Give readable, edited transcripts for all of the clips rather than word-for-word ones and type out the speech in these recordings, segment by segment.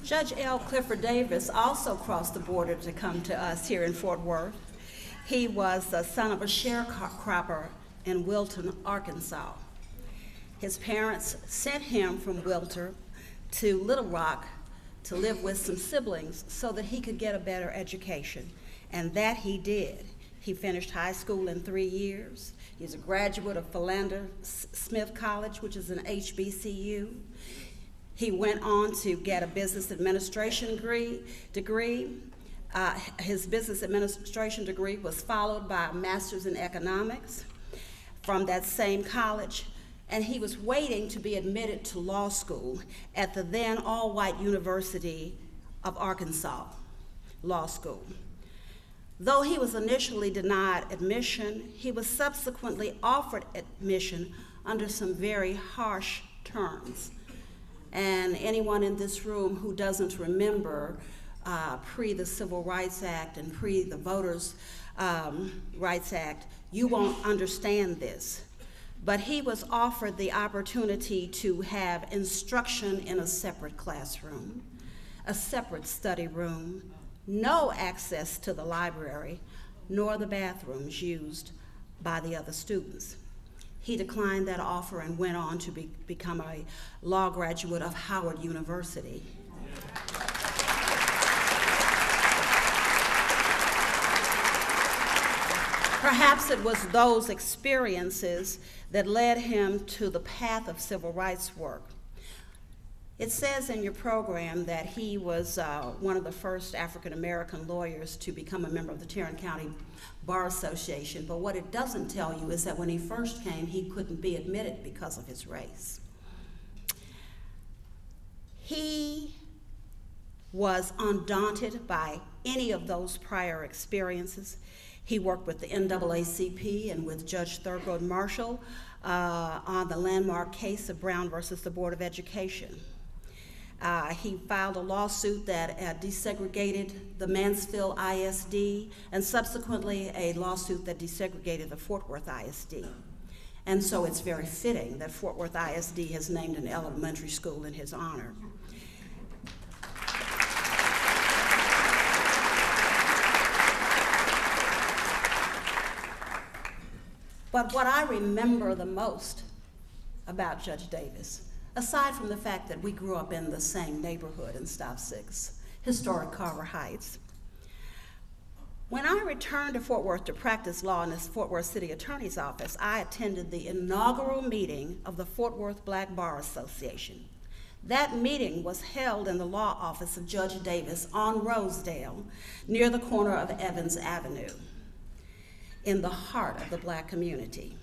Judge L. Clifford Davis also crossed the border to come to us here in Fort Worth. He was the son of a sharecropper in Wilton, Arkansas. His parents sent him from Wilton to Little Rock to live with some siblings so that he could get a better education, and that he did. He finished high school in 3 years. He's a graduate of Philander Smith College, which is an HBCU. He went on to get a business administration degree. His business administration degree was followed by a master's in economics from that same college, and he was waiting to be admitted to law school at the then all-white University of Arkansas Law School. Though he was initially denied admission, he was subsequently offered admission under some very harsh terms. And anyone in this room who doesn't remember pre the Civil Rights Act and pre the Voters' Rights Act, you won't understand this. But he was offered the opportunity to have instruction in a separate classroom, a separate study room, no access to the library, nor the bathrooms used by the other students. He declined that offer and went on to become a law graduate of Howard University. Perhaps it was those experiences that led him to the path of civil rights work. It says in your program that he was one of the first African-American lawyers to become a member of the Tarrant County Bar Association, but what it doesn't tell you is that when he first came, he couldn't be admitted because of his race. He was undaunted by any of those prior experiences. He worked with the NAACP and with Judge Thurgood Marshall on the landmark case of Brown versus the Board of Education. He filed a lawsuit that desegregated the Mansfield ISD and subsequently a lawsuit that desegregated the Fort Worth ISD. And so it's very fitting that Fort Worth ISD has named an elementary school in his honor. But what I remember the most about Judge Davis, aside from the fact that we grew up in the same neighborhood in Stop 6, historic Carver Heights, when I returned to Fort Worth to practice law in the Fort Worth City Attorney's Office, I attended the inaugural meeting of the Fort Worth Black Bar Association. That meeting was held in the law office of Judge Davis on Rosedale, near the corner of Evans Avenue, in the heart of the black community.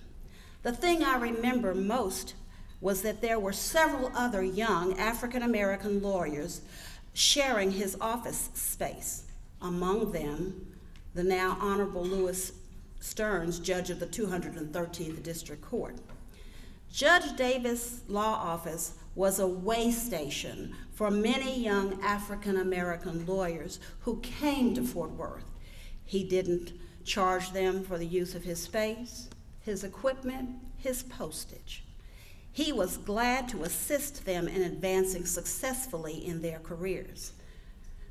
The thing I remember most was that there were several other young African-American lawyers sharing his office space, among them the now Honorable Louis Stearns, judge of the 213th District Court. Judge Davis' law office was a way station for many young African-American lawyers who came to Fort Worth. He didn't charge them for the use of his space, his equipment, his postage. He was glad to assist them in advancing successfully in their careers.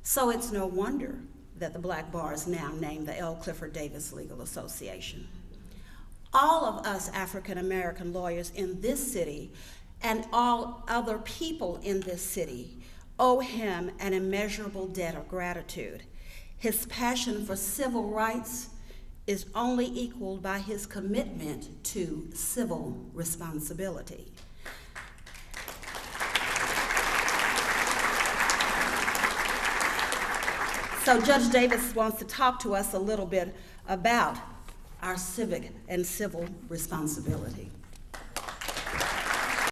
So it's no wonder that the Black Bar is now named the L. Clifford Davis Legal Association. All of us African-American lawyers in this city and all other people in this city owe him an immeasurable debt of gratitude. His passion for civil rights is only equaled by his commitment to civil responsibility. So Judge Davis wants to talk to us a little bit about our civic and civil responsibility.